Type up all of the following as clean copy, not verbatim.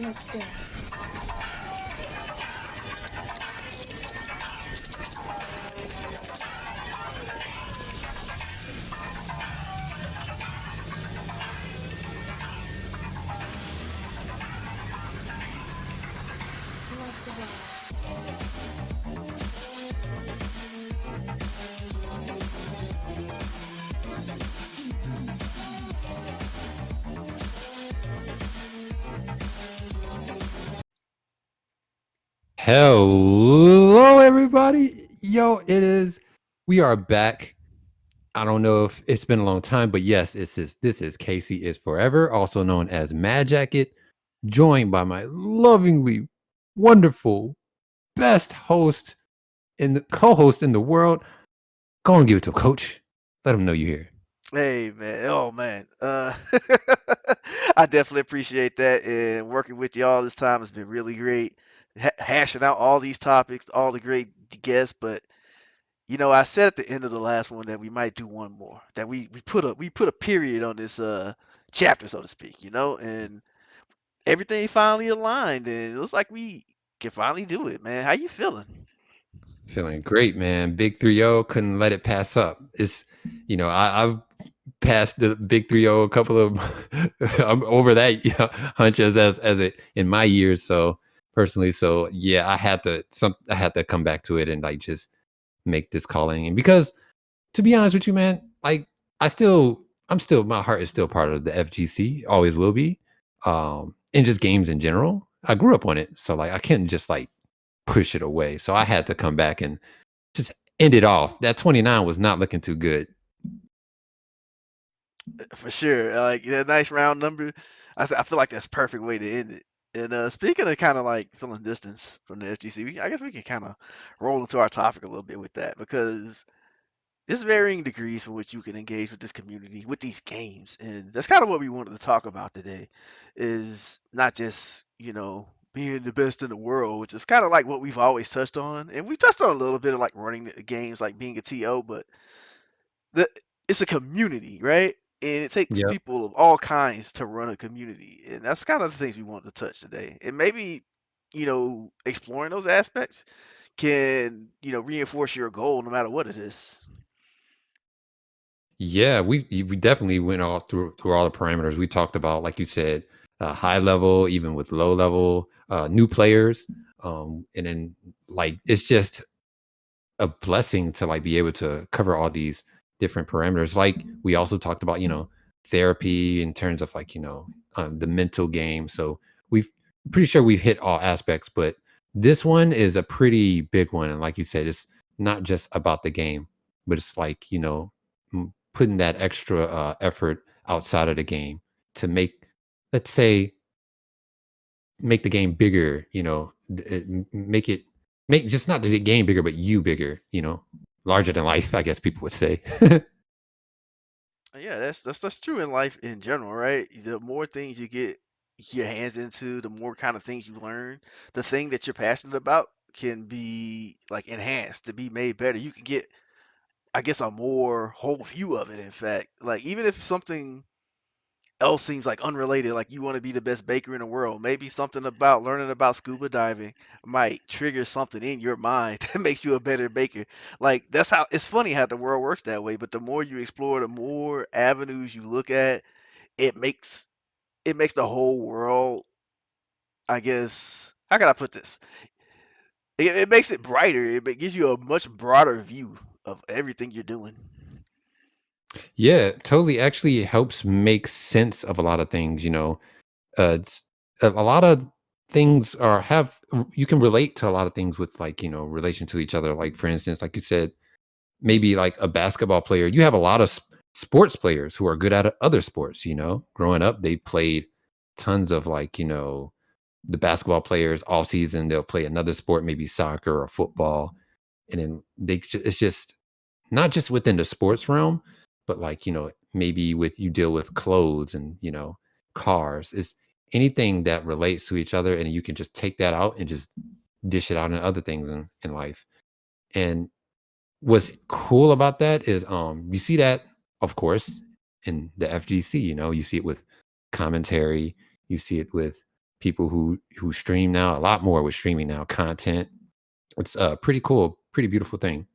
Let's go. Let's rock. Hello, everybody. Yo, we are back. I don't know if it's been a long time, but yes, this is Casey is Forever, also known as Mad Jacket, joined by my lovingly wonderful best host in the co-host in the world. Go and give it to Coach. Let him know you're here. Hey man, oh man, I definitely appreciate that, and working with you all this time has been really great. Hashing out all these topics, all the great guests, but I said at the end of the last one that we might do one more. That we put a period on this chapter, so to speak, and everything finally aligned, and it looks like we can finally do it, man. How you feeling? Feeling great, man. Big 3-0, couldn't let it pass up. I've passed the big 3-0 a couple of I'm over that hunch as it in my years. So personally, so yeah, I had to come back to it and like just make this calling. And because to be honest with you, man, like I'm still my heart is still part of the FGC, always will be. And just games in general. I grew up on it. So like I can't just like push it away. So I had to come back and just end it off. That 29 was not looking too good. For sure, like that nice round number. I feel like that's a perfect way to end it. And speaking of kind of like feeling distance from the FGC, I guess we can kind of roll into our topic a little bit with that because there's varying degrees from which you can engage with this community with these games, and that's kind of what we wanted to talk about today. Is not just being the best in the world, which is kind of like what we've always touched on, and we've touched on a little bit of like running the games, like being a TO, but the it's a community, right? And it takes Yep. people of all kinds to run a community, and that's kind of the things we want to touch today. And maybe, exploring those aspects can, reinforce your goal no matter what it is. Yeah, we definitely went all through all the parameters. We talked about, like you said, high level, even with low level, new players, and then like it's just a blessing to like be able to cover all these different parameters. Like we also talked about, therapy in terms of like the mental game. So we've pretty sure we've hit all aspects, but this one is a pretty big one. And like you said, it's not just about the game, but it's like putting that extra effort outside of the game to make, let's say, make the game bigger, make it make just not the game bigger, but you bigger, larger than life, I guess people would say. Yeah, that's true in life in general, right? The more things you get your hands into, the more kind of things you learn. The thing that you're passionate about can be like enhanced to be made better. You can get, I guess, a more whole view of it. In fact, like even if something else seems like unrelated, like you want to be the best baker in the world, maybe something about learning about scuba diving might trigger something in your mind that makes you a better baker. Like that's how it's funny how the world works that way. But the more you explore, the more avenues you look at, it makes it makes the whole world. I guess how can I put this? It makes it brighter. It gives you a much broader view of everything you're doing. Yeah, totally. Actually, it helps make sense of a lot of things. It's a lot of things are have you can relate to a lot of things with like relation to each other. Like for instance, like you said, maybe like a basketball player. You have a lot of sports players who are good at other sports. Growing up, they played tons of like the basketball players all season. They'll play another sport, maybe soccer or football, and then it's just not just within the sports realm, but like maybe with you deal with clothes and cars. Is anything that relates to each other, and you can just take that out and just dish it out in other things in life. And what's cool about that is you see that of course in the FGC. You see it with commentary, you see it with people who stream now, a lot more with streaming now, content. It's pretty cool, pretty beautiful thing.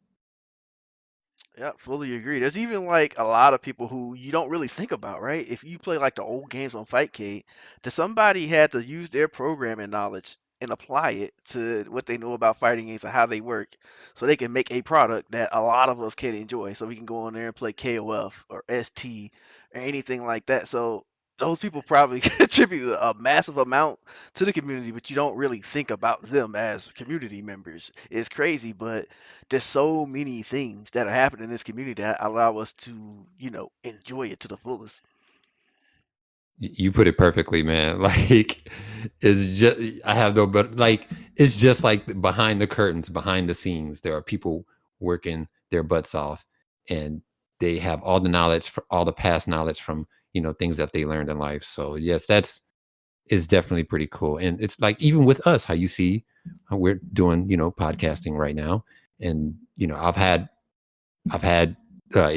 Yeah, fully agree. There's even like a lot of people who you don't really think about, right? If you play like the old games on Fightcade, that somebody had to use their programming knowledge and apply it to what they know about fighting games and how they work, so they can make a product that a lot of us can enjoy. So we can go on there and play KOF or ST or anything like that. So those people probably contribute a massive amount to the community, but you don't really think about them as community members. It's crazy, but there's so many things that are happening in this community that allow us to, enjoy it to the fullest. You put it perfectly, man. Like it's just I have no but like it's just like behind the curtains, behind the scenes, there are people working their butts off and they have all the knowledge all the past knowledge from, things that they learned in life. So yes, that's is definitely pretty cool. And it's like even with us, how you see how we're doing, podcasting right now. And, I've had uh,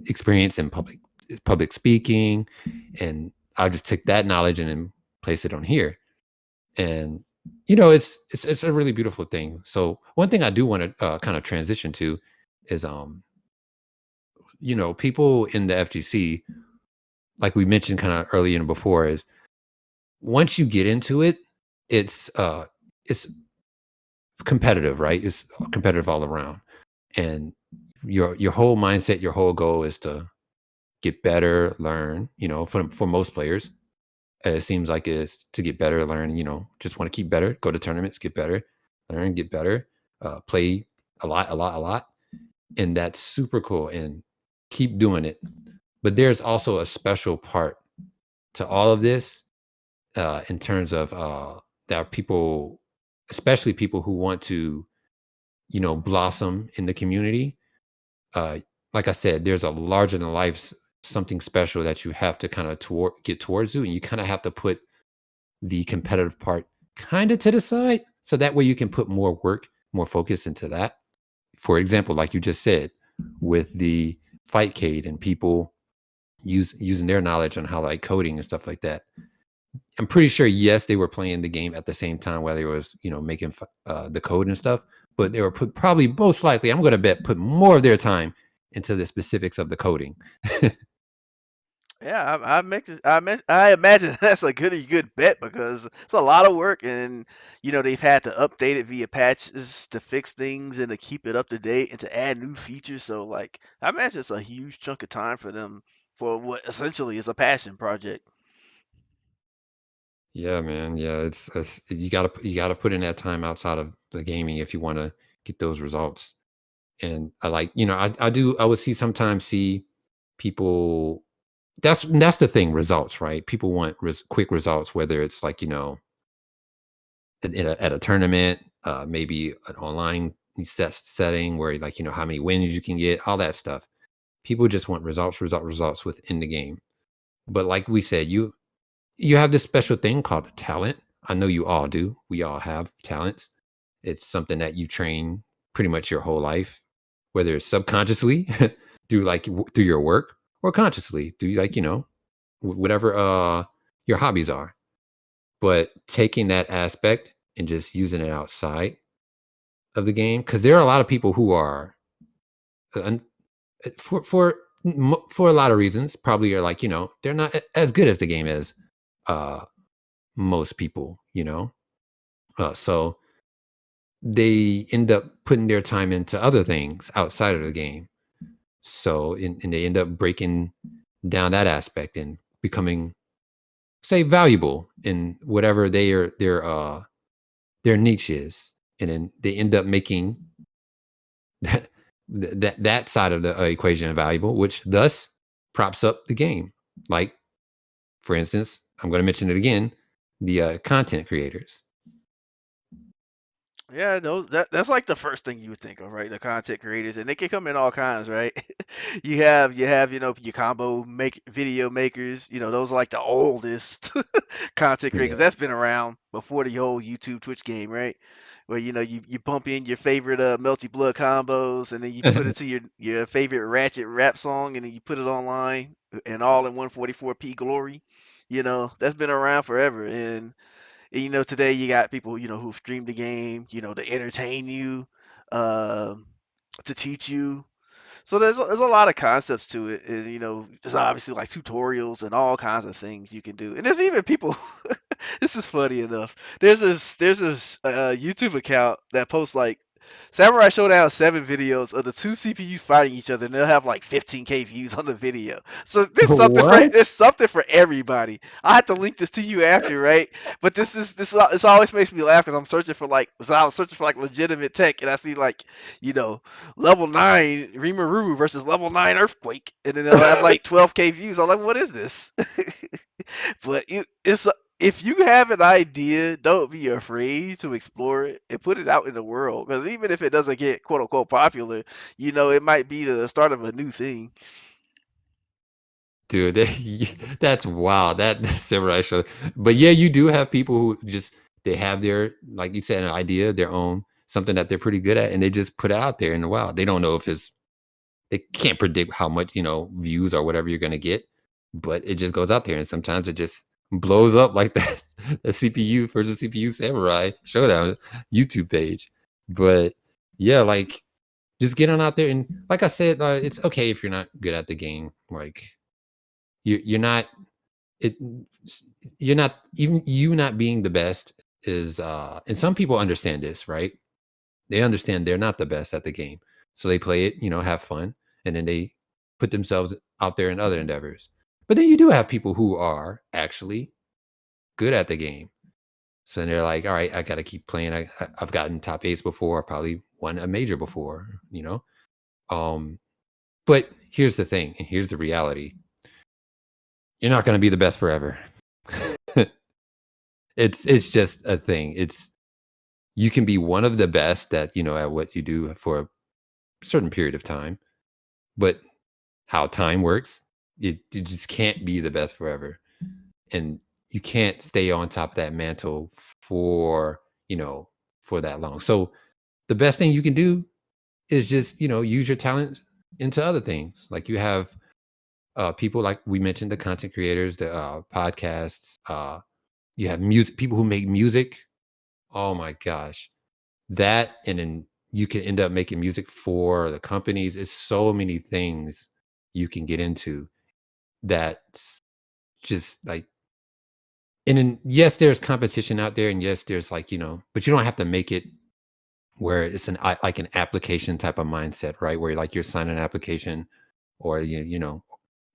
experience in public speaking, and I just took that knowledge and then placed it on here. And it's a really beautiful thing. So one thing I do want to kind of transition to is people in the FGC, like we mentioned kind of earlier and before, is once you get into it, it's competitive, right? It's competitive all around, and your whole mindset, your whole goal is to get better, learn. For most players, it seems like it's to get better, learn. Just want to keep better, go to tournaments, get better, learn, get better, play a lot, a lot, a lot, and that's super cool. And keep doing it. But there's also a special part to all of this in terms of there are people, especially people who want to, blossom in the community. Uh, like I said, there's a larger than life something special that you have to kind of get towards you, and you kind of have to put the competitive part kind of to the side, so that way you can put more work, more focus into that. For example, like you just said, with the Fightcade and people using their knowledge on how like coding and stuff like that. I'm pretty sure, yes, they were playing the game at the same time while they was, making the code and stuff. But they were probably most likely, I'm going to bet, put more of their time into the specifics of the coding. Yeah, I imagine that's a good bet because it's a lot of work, and they've had to update it via patches to fix things and to keep it up to date and to add new features. So like, I imagine it's a huge chunk of time for them for what essentially is a passion project. Yeah, man. Yeah, it's you gotta put in that time outside of the gaming if you want to get those results. And I like, I would sometimes see people. That's the thing, results, right? People want quick results, whether it's like, at a tournament, maybe an online setting where like, how many wins you can get, all that stuff. People just want results within the game. But like we said, you have this special thing called talent. I know you all do. We all have talents. It's something that you train pretty much your whole life, whether it's subconsciously through your work, or consciously do like, whatever your hobbies are. But taking that aspect and just using it outside of the game, because there are a lot of people who are uh, for a lot of reasons probably are like, they're not as good as the game is uh most people, so they end up putting their time into other things outside of the game. So and they end up breaking down that aspect and becoming, say, valuable in whatever their niche is, and then they end up making that that side of the equation valuable, which thus props up the game. Like, for instance, I'm going to mention it again: the content creators. Yeah, that's like the first thing you would think of, right? The content creators, and they can come in all kinds, right? You have your combo make video makers. Those are like the oldest content creators. Yeah. That's been around before the whole YouTube Twitch game, right? Where you bump in your favorite Melty Blood combos, and then you put it to your favorite Ratchet rap song, and then you put it online and all in 144p glory. That's been around forever, and And, today you got people, who stream the game, to entertain you, um, to teach you. So there's a lot of concepts to it, and there's obviously like tutorials and all kinds of things you can do. And there's even people. This is funny enough. There's this YouTube account that posts like Samurai Showdown 7 videos of the two CPUs fighting each other, and they'll have like 15K views on the video. So What? there's something for everybody. I have to link this to you after, right? But this always makes me laugh because I was searching for like legitimate tech, and I see like you know level 9 Rimuru versus level 9 Earthquake, and then they'll have like 12K views. I'm like, what is this? But it's if you have an idea, don't be afraid to explore it and put it out in the world. Because even if it doesn't get quote unquote popular, it might be the start of a new thing. Dude, that's wild. That samurai show. But yeah, you do have people who just they have their, like you said, an idea, their own, something that they're pretty good at, and they just put it out there in the wild. They don't know if it's they can't predict how much, views or whatever you're gonna get, but it just goes out there and sometimes it just blows up like that the CPU versus CPU Samurai Showdown YouTube page. But yeah, like just get on out there and like I said, it's okay if you're not good at the game. Like you're not it you're not even you not being the best is and some people understand this, right? They understand they're not the best at the game. So they play it, have fun, and then they put themselves out there in other endeavors. But then you do have people who are actually good at the game. So they're like, all right, I got to keep playing. I've gotten top eights before, probably won a major before. Um, but here's the thing, and here's the reality. You're not going to be the best forever. It's just a thing. You can be one of the best at what you do for a certain period of time, but how time works, you just can't be the best forever, and you can't stay on top of that mantle for that long. So the best thing you can do is just use your talent into other things. Like you have people like we mentioned, the content creators, the podcasts. You have music people who make music. Oh my gosh, that and then you can end up making music for the companies. It's so many things you can get into that's just like and then yes, there's competition out there, and yes, there's but you don't have to make it where it's like an application type of mindset, right? Where like you're signing an application or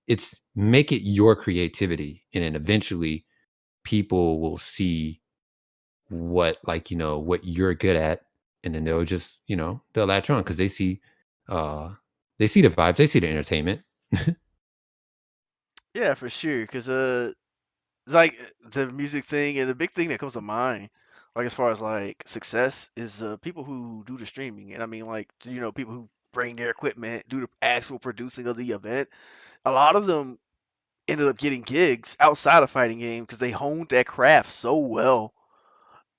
it's make it your creativity, and then eventually people will see what you're good at, and then they'll just they'll latch on because uh they see the vibes, they see the entertainment. Yeah, for sure. Because like the music thing, and the big thing that comes to mind, like as far as like success, is people who do the streaming. And I mean, like people who bring their equipment, do the actual producing of the event. A lot of them ended up getting gigs outside of fighting games because they honed that craft so well,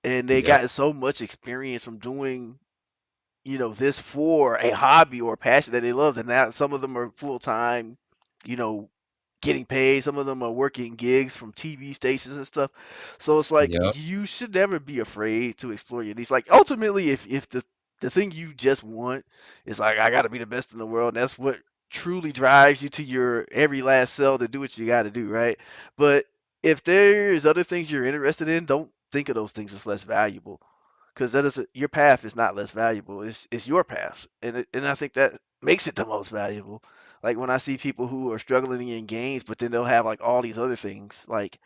and they Yep. got so much experience from doing this for a hobby or a passion that they love. And now some of them are full time, you know, getting paid. Some of them are working gigs from TV stations and stuff. So it's like Yep. you should never be afraid to explore your niche. Like ultimately, if the thing you just want is like I got to be the best in the world, and that's what truly drives you to your every last cell to do what you got to do, right? But if there's other things you're interested in, don't think of those things as less valuable, because that is your path is not less valuable. It's your path, and I think that makes it the most valuable. Like when I see people who are struggling in games, but then they'll have like all these other things. Like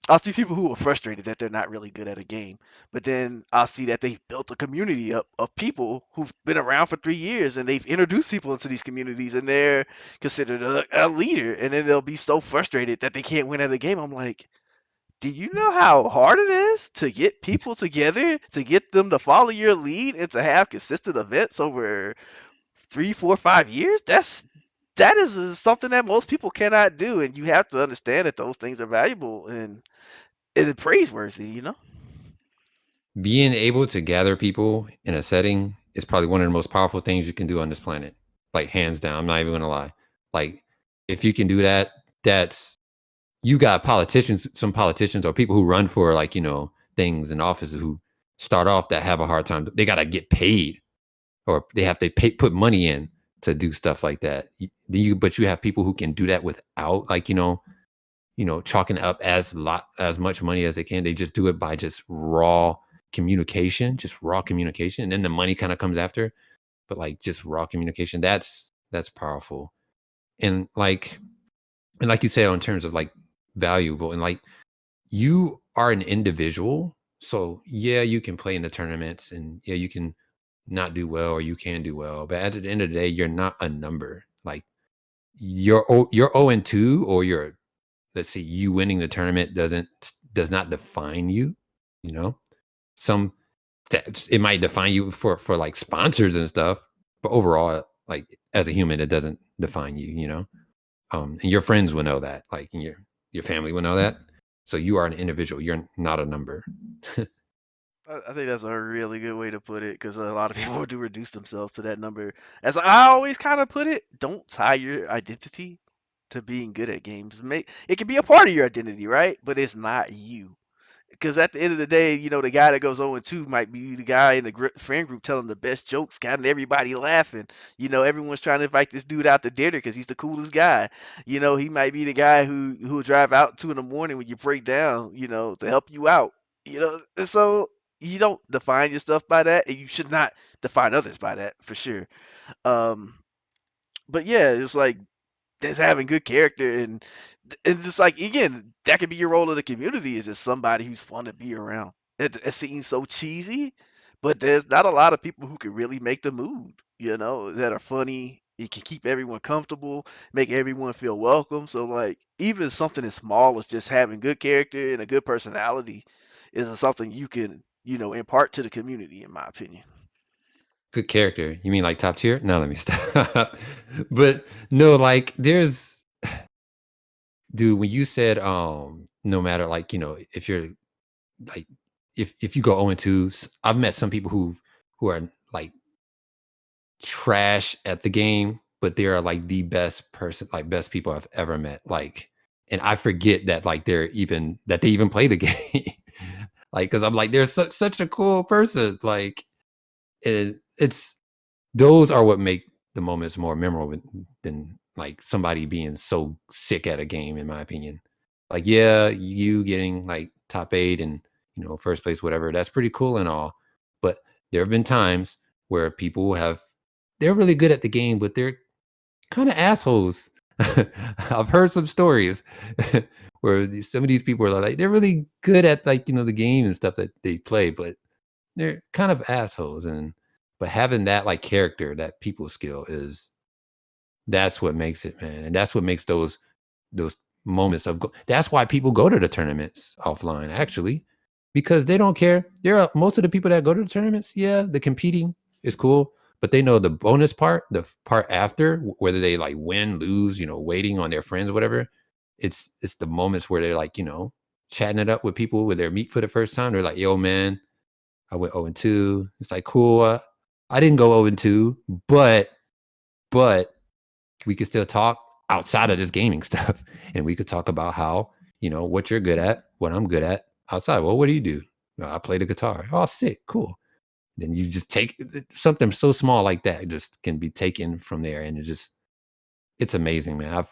I'll see people who are frustrated that they're not really good at a game, but then I'll see that they've built a community up of people who've been around for 3 years, and they've introduced people into these communities, and they're considered a leader. And then they'll be so frustrated that they can't win at a game. I'm like, do you know how hard it is to get people together, to get them to follow your lead, and to have consistent events over 3, 4, 5 years? That is something that most people cannot do, and you have to understand that those things are valuable and praiseworthy. Being able to gather people in a setting is probably one of the most powerful things you can do on this planet. Like hands down. I'm not even gonna lie. Like if you can do that, that's you got politicians, some politicians or people who run for things in offices who start off that have a hard time. They got to get paid, or they have to put money in to do stuff like that. But you have people who can do that without, like, chalking up as much money as they can. They just do it by just raw communication, and then the money kind of comes after. But like just raw communication, that's powerful. And like you say, in terms of like valuable, and like you are an individual. So yeah, you can play in the tournaments, and yeah, you can not do well, or you can do well. But at the end of the day, you're not a number. Like you're 0-2, or you're, let's see, you winning the tournament does not define you. You know, some it might define you for like sponsors and stuff, but overall, like as a human, it doesn't define you. And your friends will know that, like, and your family will know that. So you are an individual. You're not a number. I think that's a really good way to put it because a lot of people do reduce themselves to that number. As I always kind of put it, don't tie your identity to being good at games. It can be a part of your identity, right? But it's not you. Because at the end of the day, the guy that goes 0-2 might be the guy in the friend group telling the best jokes, got everybody laughing. Everyone's trying to invite this dude out to dinner because he's the coolest guy. He might be the guy who will drive out 2 in the morning when you break down, to help you out. And so you don't define your stuff by that, and you should not define others by that for sure. Um, but yeah, it's like that's having good character and just like again, that could be your role in the community is just somebody who's fun to be around. It seems so cheesy, but there's not a lot of people who can really make the mood, that are funny. It can keep everyone comfortable, make everyone feel welcome. So like even something as small as just having good character and a good personality is something you can, impart to the community, in my opinion. Good character. You mean like top tier? No, let me stop. But no, like there's, dude, when you said no matter, like, if you're like, if you go 0-2, I've met some people who are like trash at the game, but they are like the best person, like best people I've ever met. Like, and I forget that like that they even play the game. Like, because I'm like, they're such a cool person. Like, it's those are what make the moments more memorable than like somebody being so sick at a game, in my opinion. Like, yeah, you getting like top 8 and first place, whatever, that's pretty cool and all. But there have been times where people they're really good at the game, but they're kind of assholes. I've heard some stories where some of these people are like they're really good at like the game and stuff that they play, but they're kind of assholes. And but having that like character, that people skill that's what makes it, man. And that's what makes those moments that's why people go to the tournaments offline, actually, because they don't care. There are most of the people that go to the tournaments, yeah, the competing is cool, but they know the bonus part, the part after, whether they like win, lose, waiting on their friends or whatever. It's the moments where they're like, chatting it up with people with their meet for the first time. They're like, yo, man, I went 0-2. It's like, cool. I didn't go 0-2, but we could still talk outside of this gaming stuff, and we could talk about how what you're good at, what I'm good at outside. Well, what do you do? "Oh, I play the guitar." Oh, sick, cool. Then you just take something so small like that, just can be taken from there, and it's amazing, man.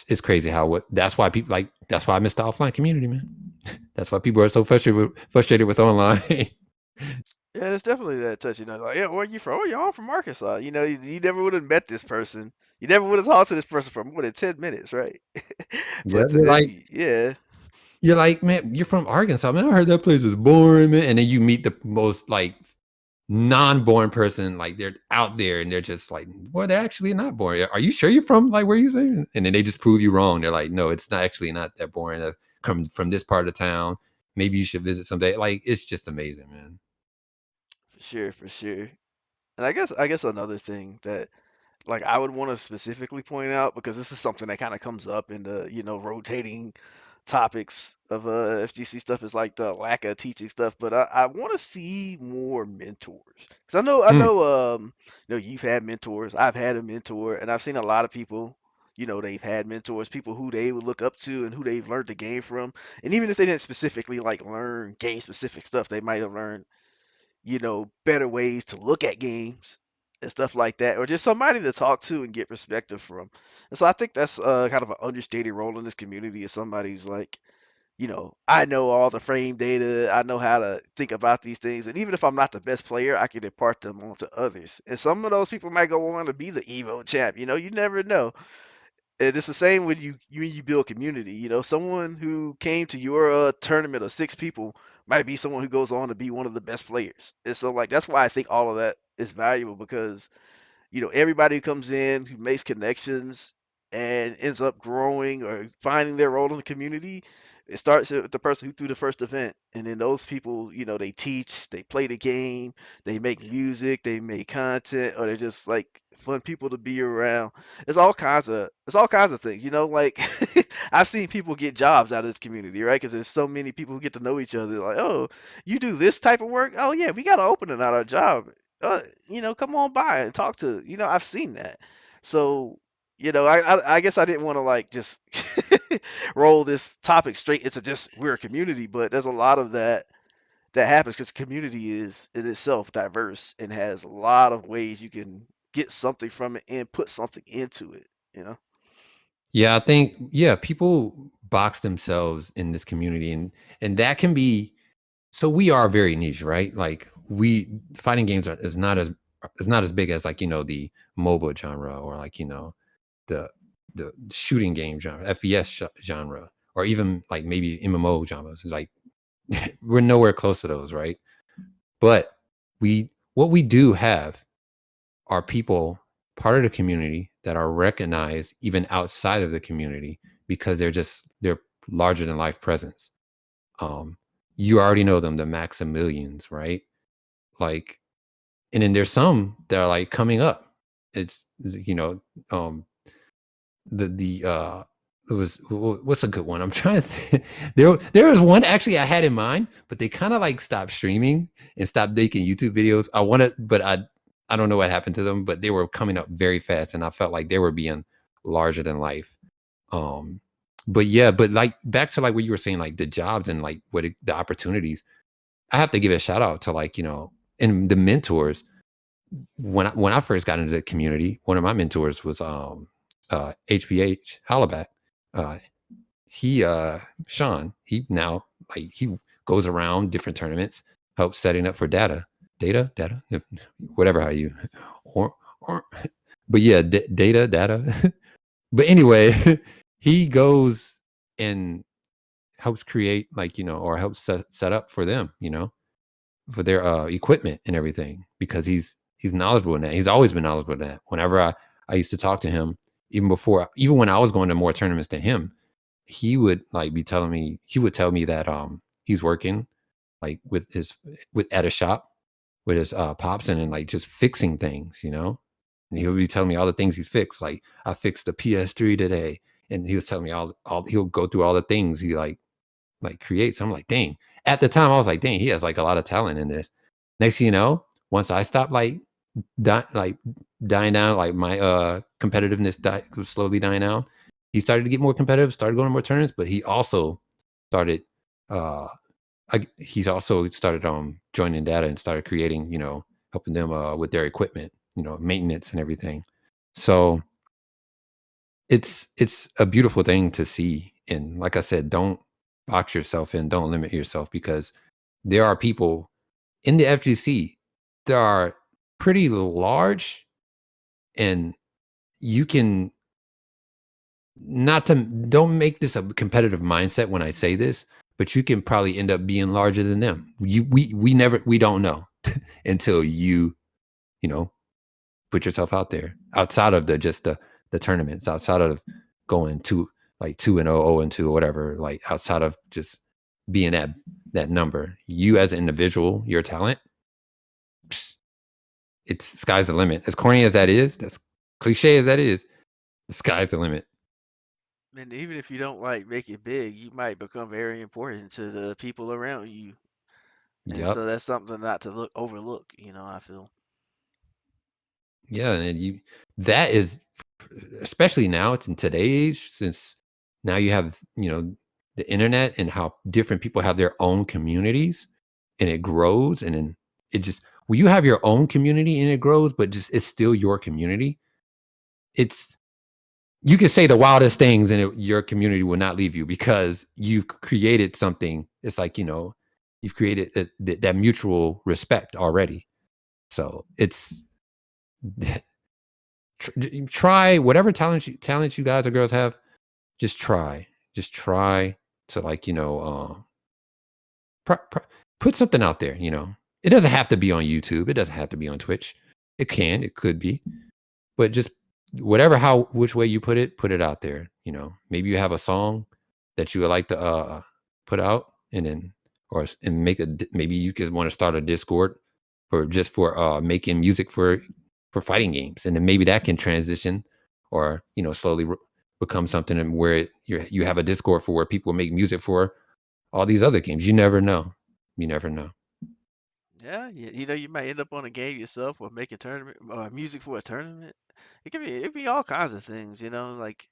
It's crazy how that's why people like that's why I miss the offline community, man. That's why people are so frustrated with online. Yeah, it's definitely that touchy. Like, yeah, where you from? Oh, yeah, I'm from Arkansas. You never would have met this person. You never would have talked to this person for more than 10 minutes, right? Yeah, But you're like, yeah, man, you're from Arkansas, man. I heard that place is boring, man. And then you meet the most like non-boring person, like they're out there and they're just like, well, they're actually not boring. Are you sure you're from like where you saying? And then they just prove you wrong. They're like, no, it's not actually not that boring. Come from this part of town. Maybe you should visit someday. Like, it's just amazing, man. for sure, for sure. And I guess another thing that like I would want to specifically point out because this is something that kind of comes up in the rotating topics of FGC stuff is like the lack of teaching stuff. But I want to see more mentors because I know Mm, you've had mentors, I've had a mentor, and I've seen a lot of people they've had mentors, people who they would look up to and who they've learned the game from. And even if they didn't specifically like learn game specific stuff, they might have learned, better ways to look at games and stuff like that, or just somebody to talk to and get perspective from. And so I think that's kind of an understated role in this community, is somebody who's like, I know all the frame data, I know how to think about these things, and even if I'm not the best player, I can impart them onto others. And some of those people might go on to be the Evo champ. You never know. And it's the same when you build community. Someone who came to your tournament of 6 people might be someone who goes on to be one of the best players. And so, like, that's why I think all of that is valuable, because everybody who comes in, who makes connections and ends up growing or finding their role in the community, it starts with the person who threw the first event. And then those people, they teach, they play the game, they make music, they make content, or they're just like fun people to be around. It's all kinds of things, like I've seen people get jobs out of this community, right? Because there's so many people who get to know each other. Like, oh, you do this type of work? Oh yeah, we got to open it at our job. Come on by and talk to, I've seen that. So, I guess I didn't want to like just roll this topic straight into just we're a community, but there's a lot of that happens because community is in itself diverse and has a lot of ways you can get something from it and put something into it, you know? Yeah, I think people box themselves in this community, and that can be, so we are very niche, right? Like, we fighting games is not as big as, like, the mobile genre, or like, the shooting game genre, FPS genre, or even like maybe MMO genres. Like, we're nowhere close to those, right? But what we do have are people, part of the community, that are recognized even outside of the community, because they're larger than life presence. Um, you already know them, the Maximilians, right? Like, and then there's some that are like coming up. It's, um, the it was what's a good one? I'm trying to think. There was one actually I had in mind, but they kind of like stopped streaming and stopped making YouTube videos. I wanted, but I don't know what happened to them, but they were coming up very fast, and I felt like they were being larger than life. Um, but yeah, but like back to like what you were saying, like the jobs and like the opportunities. I have to give a shout out to, like, and the mentors. When I first got into the community, one of my mentors was HBH Hollaback. Uh, he Sean, he now, like, he goes around different tournaments, helps setting up for data, whatever, how you, or but yeah, data. But anyway, he goes and helps create, like, or helps set up for them, for their equipment and everything, because he's knowledgeable in that. He's always been knowledgeable in that. Whenever I used to talk to him, even when I was going to more tournaments than him, he would like be telling me he would tell me that he's working, like, with at a shop with his pops, and then, like, just fixing things, and he would be telling me all the things he's fixed. Like, I fixed the PS3 today, and he was telling me all he'll go through all the things he like creates. I'm like, dang. At the time, I was like, dang, he has like a lot of talent in this. Next thing you know, once I stopped like dying down, like my competitiveness was slowly dying out. He started to get more competitive, started going to more tournaments, but he also started uh he's also started joining data and started creating, helping them with their equipment, maintenance and everything. So it's a beautiful thing to see. And like I said, don't box yourself in, don't limit yourself, because there are people in the FGC that are pretty large, and you can, not to, don't make this a competitive mindset when I say this, but you can probably end up being larger than them. We don't know until you know put yourself out there, outside of the tournaments, outside of going to like 2-0, 0-2, or whatever, like outside of just being that number. You as an individual, your talent, psh, it's sky's the limit. As corny as that is, that's cliche as that is, the sky's the limit. And even if you don't like make it big, you might become very important to the people around you. And Yep. so that's something not to overlook, I feel. Yeah, and that is especially now it's in today's since now you have the internet and how different people have their own communities and it grows and then it just well you have your own community and it grows but just it's still your community. It's you can say the wildest things and your community will not leave you because you've created something. It's like you've created that mutual respect already. So it's try whatever talents you guys or girls have. Just try to pr- pr- put something out there. It doesn't have to be on YouTube. It doesn't have to be on Twitch. It could be, but just whatever which way you put it out there. Maybe you have a song that you would like to put out, and then and maybe you could want to start a Discord for making music for fighting games, and then maybe that can transition or slowly become something where you have a Discord for where people make music for all these other games. You never know. You never know. Yeah, you might end up on a game yourself or making tournament or music for a tournament. It can be all kinds of things, like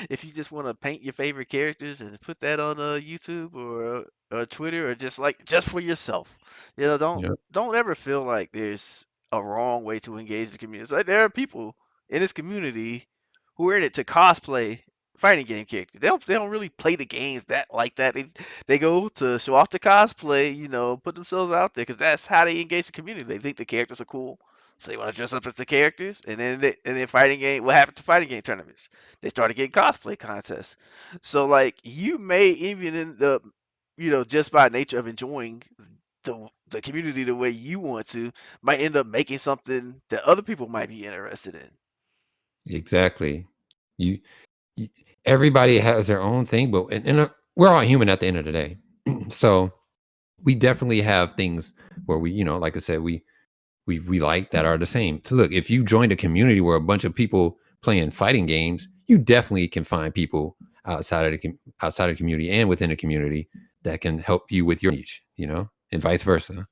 if you just want to paint your favorite characters and put that on YouTube or Twitter or just for yourself. Don't Yeah. don't ever feel like there's a wrong way to engage the community. It's like there are people in this community who are in it to cosplay fighting game characters. They don't really play the games that. They go to show off the cosplay, put themselves out there because that's how they engage the community. They think the characters are cool, so they want to dress up as the characters. And then fighting game. What happened to fighting game tournaments? They started getting cosplay contests. So like you may even end up, just by nature of enjoying the community the way you want to, might end up making something that other people might be interested in. Exactly. You, you everybody has their own thing, but we're all human at the end of the day. So we definitely have things where we, like I said, we like that are the same. So look, if you joined a community where a bunch of people playing fighting games, you definitely can find people outside of the community and within the community that can help you with your niche, and vice versa.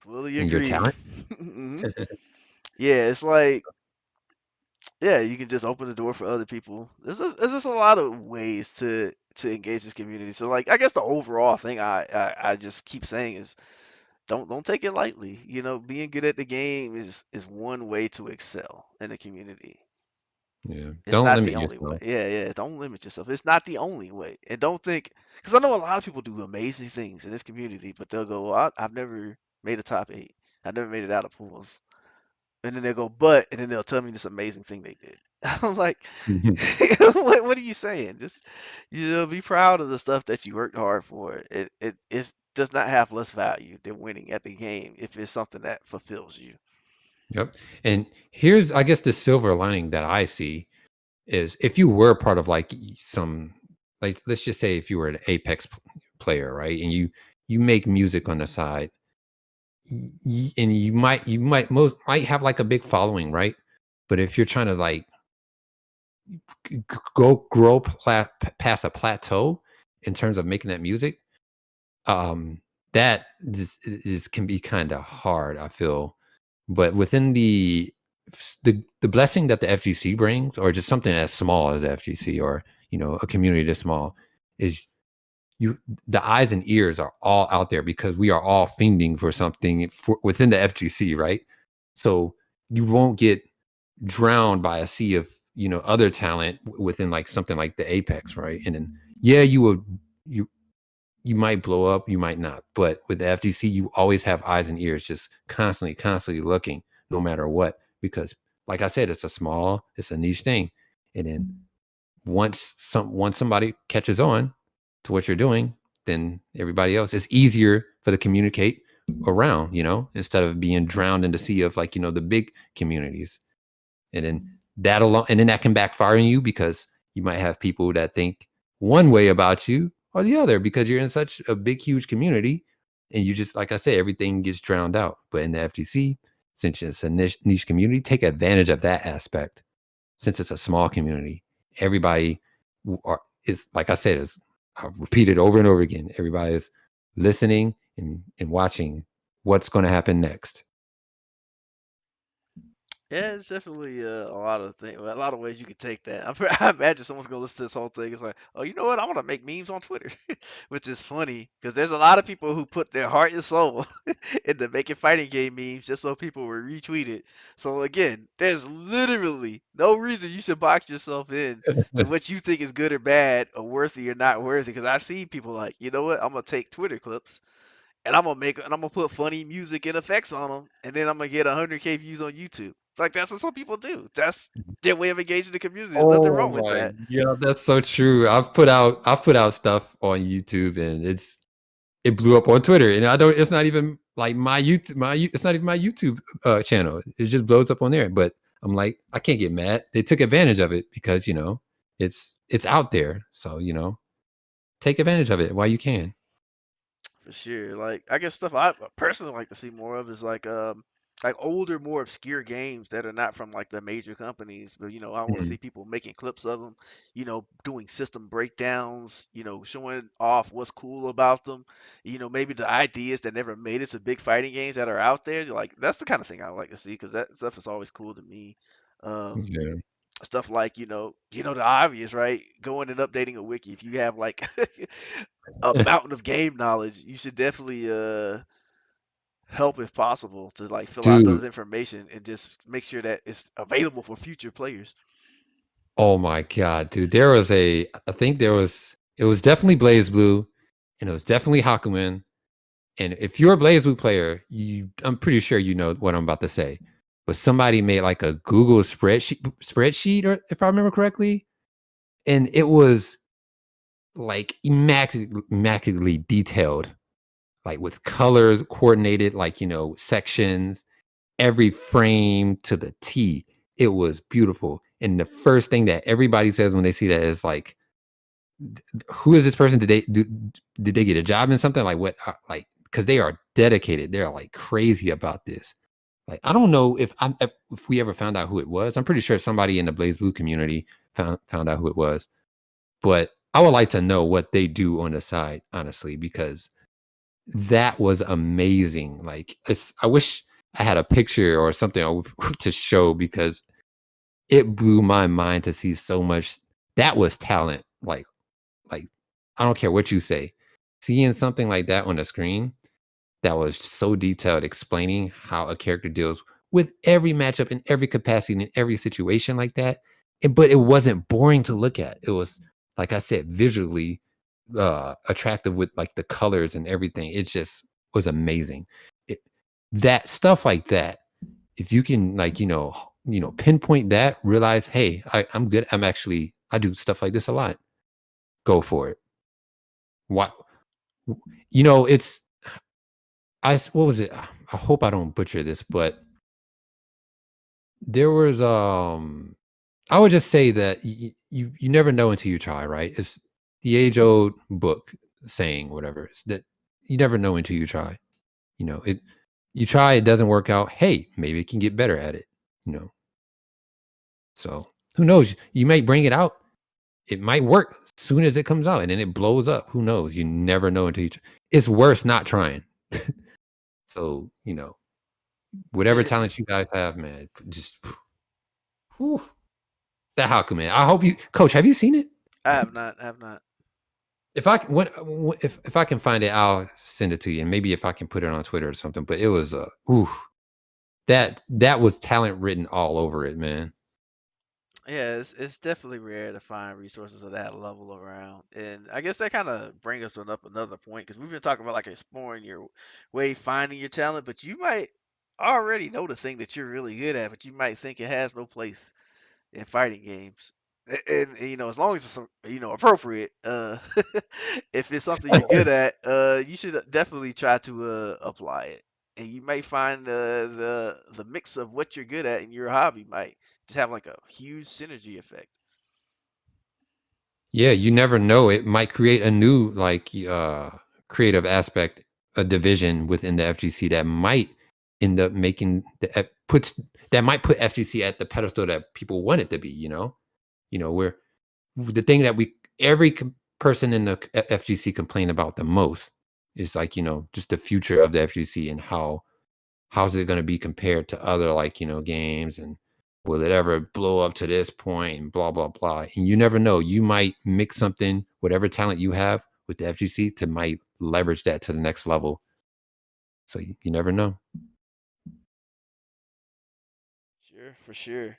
Fully And your agree. talent. Mhm. Yeah, it's like, yeah, you can just open the door for other people. There's just a lot of ways to engage this community. So like, I guess the overall thing I just keep saying is don't take it lightly. Being good at the game is one way to excel in the community. Yeah. It's Don't not limit the only way. yourself. Yeah, yeah. Don't limit yourself. It's not the only way. And don't think, because I know a lot of people do amazing things in this community, but they'll go, well, I've never made a top 8. I've never made it out of pools. And then they'll go, and then they'll tell me this amazing thing they did. I'm like, what are you saying? Just, be proud of the stuff that you worked hard for. Does not have less value than winning at the game if it's something that fulfills you. Yep. And here's, I guess, the silver lining that I see is if you were part of some, like, let's just say if you were an Apex player, right? And you make music on the side, and you might have like a big following, right? But if you're trying to go grow past a plateau in terms of making that music, um, that just can be kind of hard, I feel. But within the blessing that the FGC brings, or just something as small as the FGC, or a community this small, is you the eyes and ears are all out there because we are all fiending for something within the FGC, right? So you won't get drowned by a sea of other talent within like something like the Apex, right? And then yeah, you you might blow up, you might not. But with the FGC, you always have eyes and ears just constantly looking, no matter what. Because, like I said, it's a niche thing. And then once somebody catches on to what you're doing, then everybody else, it's easier for the communicate around, instead of being drowned in the sea of the big communities. And then that can backfire on you because you might have people that think one way about you or the other because you're in such a big, huge community, and you just, like I said, everything gets drowned out. But in the FGC, since it's a niche community, take advantage of that aspect. Since it's a small community, everybody is, like I said, is I've repeated over and over again. Everybody is listening and watching what's going to happen next. Yeah, it's definitely a lot of things, a lot of ways you could take that. I imagine someone's gonna listen to this whole thing. It's like, oh, you know what? I want to make memes on Twitter, which is funny because there's a lot of people who put their heart and soul into making fighting game memes just so people will retweet it. So again, there's literally no reason you should box yourself in to what you think is good or bad or worthy or not worthy. Because I see people like, you know what? I'm gonna take Twitter clips and I'm gonna put funny music and effects on them, and then I'm gonna get 100K views on YouTube. Like that's what some people do. That's their way of engaging the community. There's nothing Oh wrong with my that. god, that's so true. I've put out stuff on YouTube and it blew up on Twitter, and I don't. It's not even like my YouTube. It's not even my YouTube channel. It just blows up on there. But I'm like, I can't get mad. They took advantage of it because it's out there. So take advantage of it while you can. For sure. Like I guess stuff I personally like to see more of is like older, more obscure games that are not from like the major companies, but I want to Mhm. see people making clips of them, doing system breakdowns, showing off what's cool about them, maybe the ideas that never made it to big fighting games that are out there. Like that's the kind of thing I would like to see because that stuff is always cool to me. Um, Yeah, Stuff like the obvious, right? Going and updating a wiki. If you have like a mountain of game knowledge, you should definitely help if possible to like fill out those dude. information and just make sure that it's available for future players. Oh my god, dude. I think it was definitely Blaze Blue, and it was definitely Hakumen. And if you're a Blaze Blue player, I'm pretty sure you know what I'm about to say. But somebody made like a Google spreadsheet, or if I remember correctly, and it was like immaculately detailed, like with colors coordinated, like sections, every frame to the T. It was beautiful. And the first thing that everybody says when they see that is like, who is this person? Did they get a job in something? Like what? Like because they are dedicated. They're like crazy about this. Like I don't know if we ever found out who it was. I'm pretty sure somebody in the Blaze Blue community found out who it was. But I would like to know what they do on the side, honestly, because that was amazing. Like I wish I had a picture or something to show because it blew my mind to see so much. That was talent. Like I don't care what you say. Seeing something like that on the screen that was so detailed, explaining how a character deals with every matchup in every capacity in every situation like that. But it wasn't boring to look at. It was, like I said, visually attractive with like the colors and everything. It just was amazing. It, that stuff like that, if you can like pinpoint that, realize, hey, I'm good. I do stuff like this a lot. Go for it. Why? It's what was it? I hope I don't butcher this, but there was I would just say that you never know until you try, right? It's the age old book saying, whatever. It's that you never know until you try. It you try, it doesn't work out. Hey, maybe it can get better at it. You know, so who knows? You might bring it out. It might work as soon as it comes out, and then it blows up. Who knows? You never know until it's worse not trying. So whatever Yeah, talents you guys have, man, just whew, that Haku, man. I hope you, Coach. Have you seen it? I have not. If I can, if I can find it, I'll send it to you, and maybe if I can put it on Twitter or something. But it was that was talent written all over it, man. Yeah, it's definitely rare to find resources of that level around, and I guess that kind of brings us up another point because we've been talking about like exploring your way, finding your talent, but you might already know the thing that you're really good at, but you might think it has no place in fighting games. And, as long as it's appropriate, if it's something you're good at, you should definitely try to apply it. And you might find the mix of what you're good at and your hobby might just have like a huge synergy effect. Yeah, you never know. It might create a new like creative aspect, a division within the FGC that might end up making puts that might put FGC at the pedestal that people want it to be. Where the thing that person in the FGC complain about the most is like just the future of the FGC and how's it going to be compared to other like games and will it ever blow up to this point and blah blah blah. And you never know. You might mix something, whatever talent you have with the FGC to might leverage that to the next level. So you never know. Sure, for sure.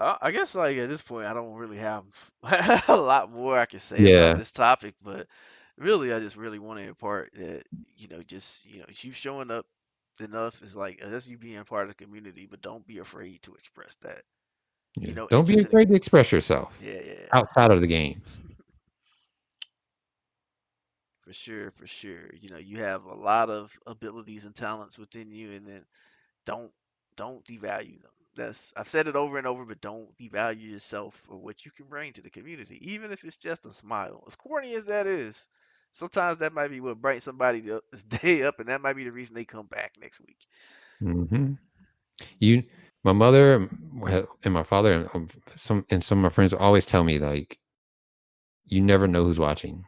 I guess like at this point, I don't really have a lot more I can say about Yeah. this topic, but really, I just really want to impart that just you showing up enough is like that's you being part of the community, but don't be afraid to express that. Yeah. Don't be Interest in the afraid to express yourself yeah, yeah, outside of the games. for sure, for sure. You have a lot of abilities and talents within you, and then don't don't devalue them. I've said it over and over, but don't devalue yourself or what you can bring to the community, even if it's just a smile. As corny as that is, sometimes that might be what brightens somebody's day up, and that might be the reason they come back next week. Hmm. You, my mother and my father and some of my friends always tell me like, you never know who's watching.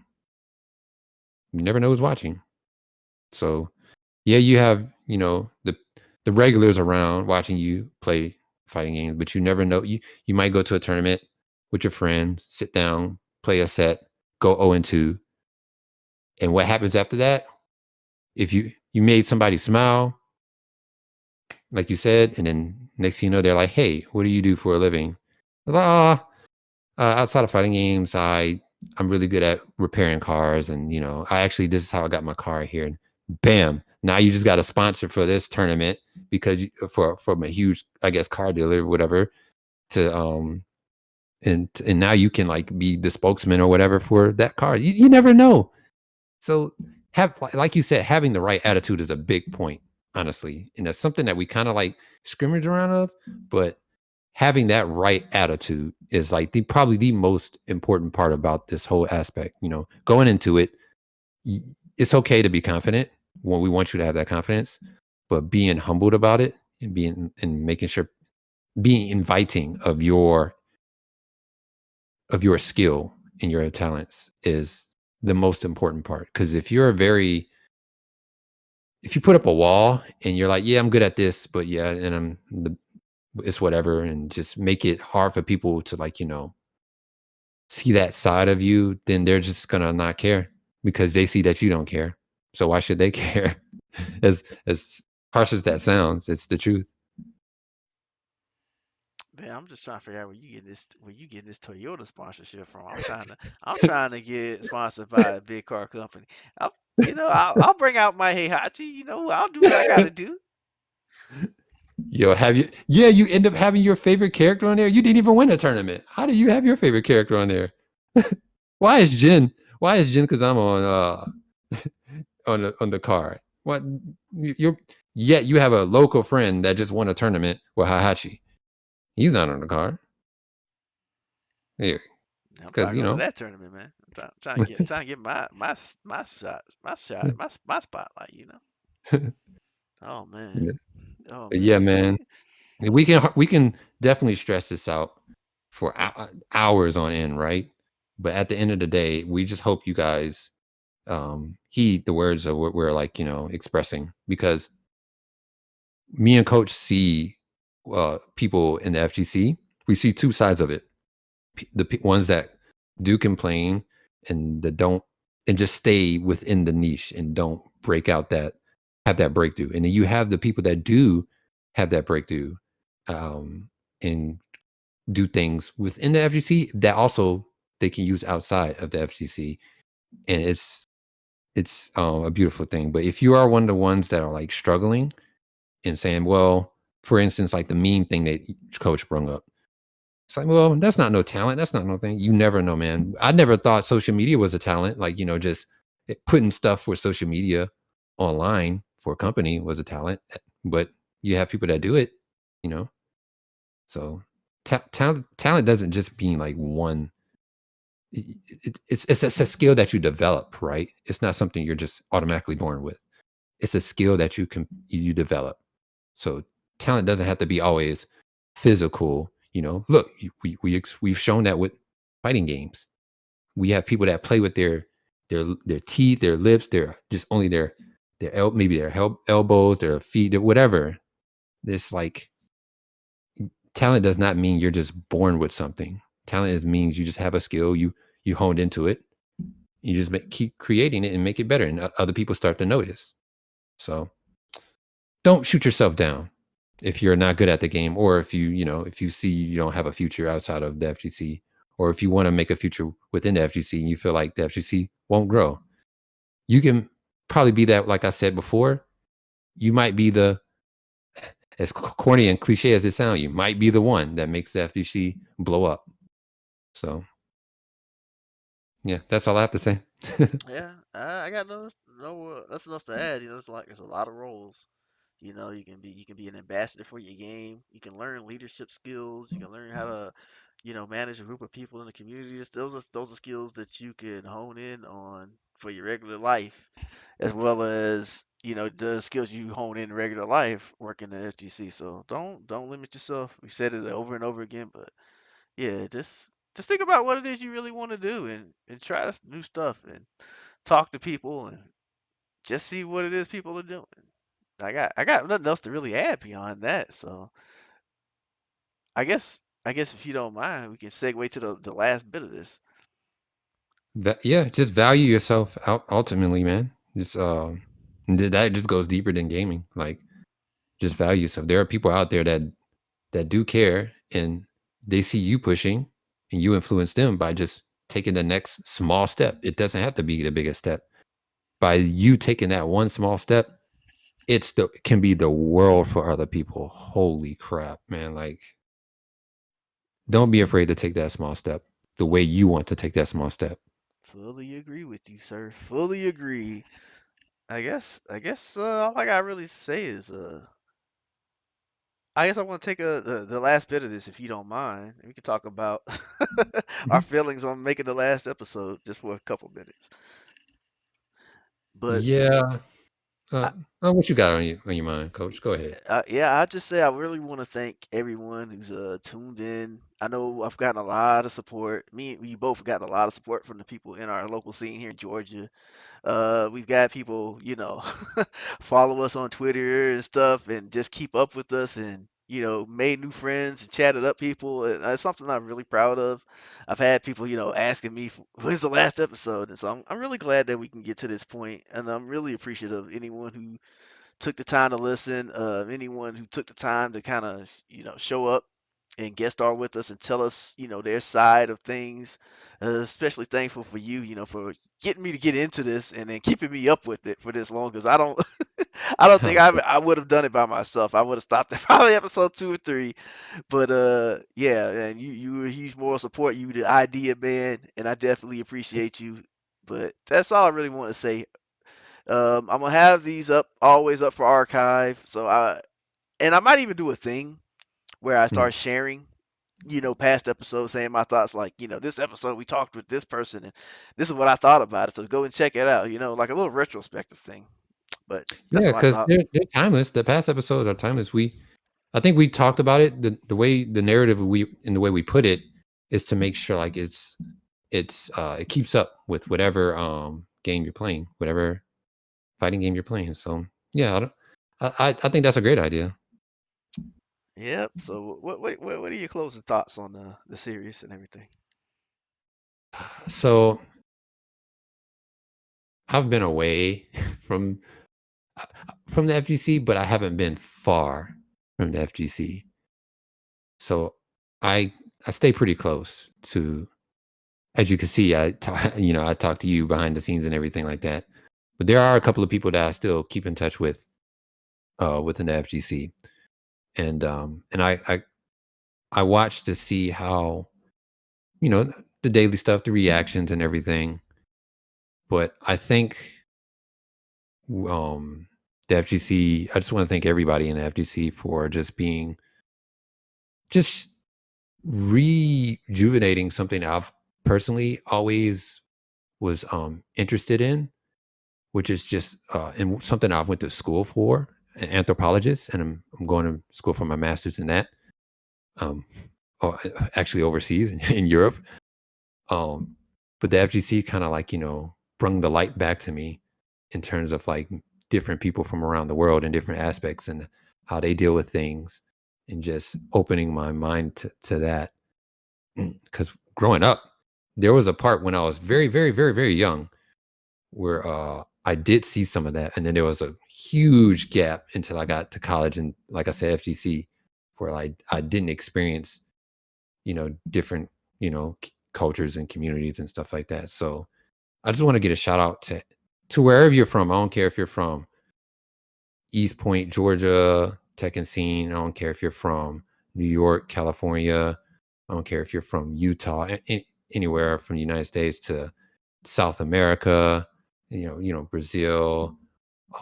You never know who's watching. So yeah, you have the regulars around watching you play fighting games, but you never know. You might go to a tournament with your friends, sit down, play a set, go 0-2, and what happens after that? If you made somebody smile, like you said, and then next thing you know, they're like, "Hey, what do you do for a living?" Ah, outside of fighting games, I'm really good at repairing cars, and I actually this is how I got my car here. And bam! Now you just got a sponsor for this tournament because from a huge, I guess, car dealer or whatever. To and now you can like be the spokesman or whatever for that car. You never know. So have like you said, having the right attitude is a big point, honestly, and that's something that we kind of like scrimmage around of, but having that right attitude is like probably the most important part about this whole aspect. Going into it, it's okay to be confident when we want you to have that confidence, but being humbled about it and making sure being inviting of your skill and your talents is the most important part. Because if you put up a wall and you're like, yeah, I'm good at this, but yeah, and it's whatever, and just make it hard for people to like, see that side of you, then they're just gonna not care because they see that you don't care. So why should they care? As harsh as that sounds, it's the truth. Man, I'm just trying to figure out where you getting this Toyota sponsorship from. I'm trying to get sponsored by a big car company. I'll, I'll bring out my Heihachi. I'll do what I got to do. Yo, have you? Yeah, you end up having your favorite character on there. You didn't even win a tournament. How do you have your favorite character on there? Why is Jin? Why is Jin Kazama on the card? What you're yet you have a local friend that just won a tournament with Hahachi. He's not on the card. Yeah, I'm because trying to go to that tournament, man. I'm trying to get my spotlight. Oh man. yeah, Oh but yeah, man. man. We can definitely stress this out for hours on end, right? But at the end of the day, we just hope you guys heed the words of what we're like, expressing, because me and Coach see people in the FGC. We see two sides of it: ones that do complain and that don't, and just stay within the niche and don't break out have that breakthrough, and then you have the people that do have that breakthrough, and do things within the FGC that also they can use outside of the FGC, and it's a beautiful thing. But if you are one of the ones that are like struggling and saying, well, for instance, like the meme thing that Coach brought up, it's like, well, that's not no talent. That's not no thing. You never know, man. I never thought social media was a talent. Like, just putting stuff for social media online for a company was a talent. But you have people that do it, you know. So talent doesn't just mean like one. It's a skill that you develop, right? It's not something you're just automatically born with. It's a skill that you develop. So talent doesn't have to be always physical. Look, we've shown that with fighting games. We have people that play with their teeth, their lips, their just only maybe their elbows, their feet, whatever. It's like talent does not mean you're just born with something. Means you just have a skill, you honed into it, you just keep creating it and make it better, and other people start to notice. So don't shoot yourself down if you're not good at the game, or if if you see you don't have a future outside of the FGC, or if you want to make a future within the FGC and you feel like the FGC won't grow. You can probably be that, like I said before, you might be the, as corny and cliche as it sounds, you might be the one that makes the FGC blow up. So yeah, that's all I have to say. Yeah, I got nothing else to add. It's like there's a lot of roles. You can be an ambassador for your game. You can learn leadership skills. You can learn how to, manage a group of people in the community. Those are skills that you can hone in on for your regular life, as well as the skills you hone in regular life working at FGC. So don't limit yourself. We said it over and over again, but yeah, just think about what it is you really want to do and try new stuff and talk to people and just see what it is people are doing. I got nothing else to really add beyond that. So I guess if you don't mind, we can segue to the last bit of this. Yeah, just value yourself ultimately, man. Just that just goes deeper than gaming. Like, just value yourself. There are people out there that do care, and they see you pushing, and you influence them by just taking the next small step. It doesn't have to be the biggest step. By you taking that one small step, it can be the world for other people. Holy crap, man. Like, don't be afraid to take that small step the way you want to take that small step. Fully agree with you, sir. Fully agree. I guess all I got really to say is I guess I want to take the last bit of this if you don't mind. We can talk about our Mhm. feelings on making the last episode just for a couple minutes. But Yeah. I, Uh, what you got on your mind, Coach? Go ahead. yeah, I just say I really want to thank everyone who's tuned in. I know I've gotten a lot of support. Me and you both have gotten a lot of support from the people in our local scene here in Georgia. We've got people, follow us on Twitter and stuff and just keep up with us and, made new friends and chatted up people. And that's something I'm really proud of. I've had people, asking me, when's the last episode? And so I'm really glad that we can get to this point. And I'm really appreciative of anyone who took the time to listen, anyone who took the time to kind of, show up and guest star with us and tell us, their side of things. Especially thankful for you, for getting me to get into this and then keeping me up with it for this long. Because I don't, I don't think I would have done it by myself. I would have stopped at probably episode 2 or 3. But yeah, and you were a huge moral support. You the idea man, and I definitely appreciate you. But that's all I really want to say. I'm gonna have these up always up for archive. I might even do a thing where I Mm. start sharing, past episodes, saying my thoughts. Like, this episode we talked with this person, and this is what I thought about it. So go and check it out. Like a little retrospective thing. But that's Yeah, my because thought. they're timeless. The past episodes are timeless. I think we talked about it. The way the narrative the way we put it is to make sure like it keeps up with whatever game you're playing, whatever fighting game you're playing. So yeah, I think that's a great idea. Yep. So what are your closing thoughts on the series and everything? So I've been away from from the FGC, but I haven't been far from the FGC. So I I stay pretty close to. As you can see, I talk to you behind the scenes and everything like that. But there are a couple of people that I still keep in touch with within the FGC, and I watch to see how you know the daily stuff, the reactions and everything. But I think um, the FGC. I just want to thank everybody in the FGC for just being just rejuvenating something I've personally always was interested in, which is just and something I've went to school for, an anthropologist, and I'm going to school for my master's in that. Um, actually overseas in Europe. Um, but the FGC kind of like brung the light back to me in terms of like different people from around the world and different aspects and how they deal with things. and just opening my mind to that. Because growing up, there was a part when I was very, very, very, very young where I did see some of that, and then there was a huge gap until I got to college, and like I said, FGC, where I didn't experience different cultures and communities and stuff like that. So I just want to get a shout out to wherever you're from. I don't care if you're from East Point, Georgia, tech and scene. I don't care if you're from New York, California. I don't care if you're from Utah, anywhere from the United States to South America, Brazil,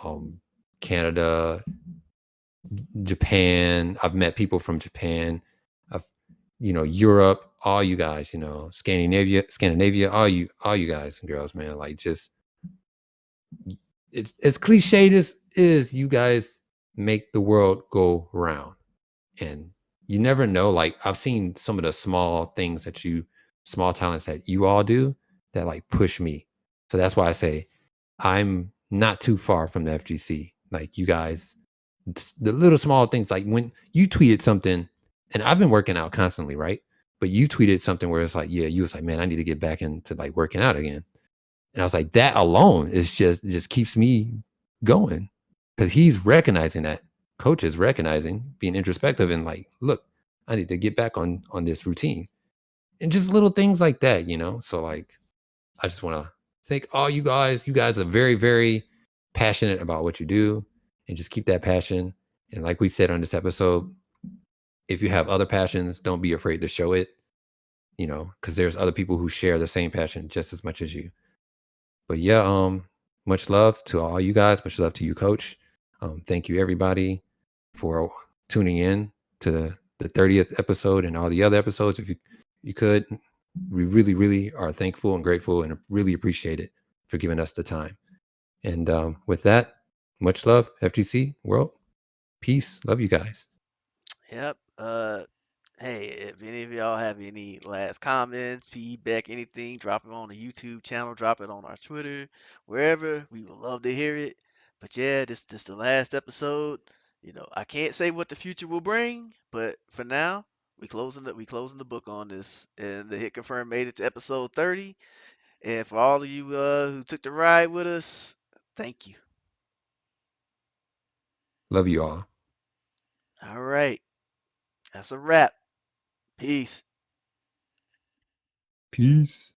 um, Canada, Japan. I've met people from Japan. I've, Europe, all you guys, Scandinavia, all you guys and girls, man. Like, just it's as cliched as is, you guys make the world go round. And you never know. Like, I've seen some of the small talents that you all do that like push me. So that's why I say I'm not too far from the FGC. Like, you guys, the little small things, like when you tweeted something, and I've been working out constantly, right? But you tweeted something where it's like, yeah, you was like, man, I need to get back into like working out again. And I was like, that alone is just keeps me going, because he's recognizing that. Coach is recognizing, being introspective, and like, look, I need to get back on this routine, and just little things like that. So like, I just want to thank all you guys. You guys are very, very passionate about what you do, and just keep that passion. And like we said on this episode, if you have other passions, don't be afraid to show it. Because there's other people who share the same passion just as much as you. But yeah, much love to all you guys. Much love to you, Coach. Thank you, everybody, for tuning in to the 30th episode and all the other episodes. If you could, we really, really are thankful and grateful and really appreciate it for giving us the time. And with that, much love, FGC world. Peace. Love you guys. Yep. Hey, if any of y'all have any last comments, feedback, anything, drop it on the YouTube channel, drop it on our Twitter, wherever. We would love to hear it. But yeah, this the last episode. I can't say what the future will bring, but for now, we closing the book on this. And the Hit Confirm made it to episode 30. And for all of you who took the ride with us, thank you. Love you all. All right. That's a wrap. Peace. Peace.